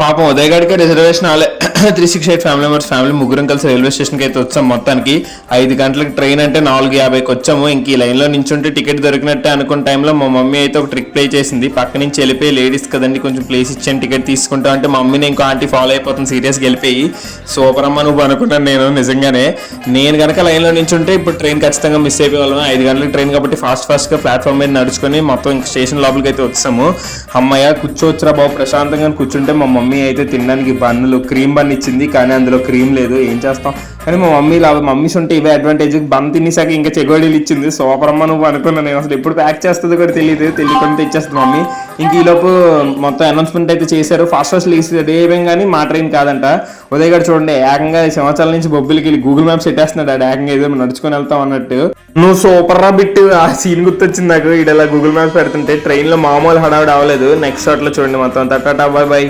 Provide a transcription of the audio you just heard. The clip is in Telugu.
పాపం ఉదయ్ గడికి రిజర్వేషన్ ఆలే 368 ఫ్యామిలీ మెంబర్స్ ఫ్యామిలీ ముగ్గురం కలిసి రైల్వే స్టేషన్కి అయితే వచ్చాం. మొత్తానికి 5 గంటలకు ట్రైన్ అంటే 4:50కి వచ్చాము. ఇంక ఈ లైన్లో నించుంటే టికెట్ దొరికినట్టే అనుకున్న టైంలో మా మమ్మీ అయితే ఒక ట్రిక్ ప్లే చేసింది. పక్క నుంచి వెళ్ళిపోయి లేడీస్ కదండి కొంచెం ప్లేస్ ఇచ్చాను టికెట్ తీసుకుంటా అంటే మా మమ్మీని ఇంకో ఆంటీ ఫాలో అయిపోతుంది సీరియస్గా వెళ్ళిపోయి. సూపర్ అమ్మ నువ్వు అనుకున్నాను నేను నిజంగానే. నేను కనుక లైన్లో నించుంటే ఇప్పుడు ట్రైన్ ఖచ్చితంగా మిస్ అయిపోయేవాళ్ళం. 5 గంటలకు ట్రైన్ కాబట్టి ఫాస్ట్గా ప్లాట్ఫామ్ మీద నడుచుకొని మొత్తం ఇంక స్టేషన్ లోపలికి అయితే వచ్చాము. అమ్మయ్య కూర్చోవచ్చురా బాబు ప్రశాంతంగా కూర్చుంటే మా మమ్మీ అయితే తినడానికి బన్నులు క్రీమ్ బన్ ఇచ్చింది, కానీ అందులో క్రీమ్ లేదు. ఏం చేస్తాం, కానీ మా మమ్మీస్ ఉంటే ఇవే అడ్వాంటేజ్. బన్ తినేసాక ఇంకా చెగోడీలు ఇచ్చింది. సూపర్ అమ్మ నువ్వు అనుకున్నా నేను. అసలు ఎప్పుడు ప్యాక్ చేస్తుందో కూడా తెలియకుండా తెచ్చేస్తుంది మమ్మీ. ఇంక ఈలోపు మొత్తం అనౌన్స్మెంట్ అయితే చేశారు. ఫాస్ట్ లీస్ రేవేం కానీ మా ట్రైన్ కాదంట. ఉదయ్ గారు చూడండి ఏకంగా సంవత్సరాల నుంచి బొబ్బిలికి వెళ్ళి గూగుల్ మ్యాప్స్ పెట్టేస్తున్నాడు. ఆడు ఏకంగా ఏదో నడుచుకొని వెళ్తాం అన్నట్టు. నువ్వు సూపర్ రా బిట్టు. ఆ సీన్ గుర్తొచ్చింది నాకు. ఇలా గూగుల్ మ్యాప్స్ పెడుతుంటే ట్రైన్లో మామూలు హడావిడి అవ్వలేదు. నెక్స్ట్ షాట్లో చూడండి మొత్తం. Tata bye by.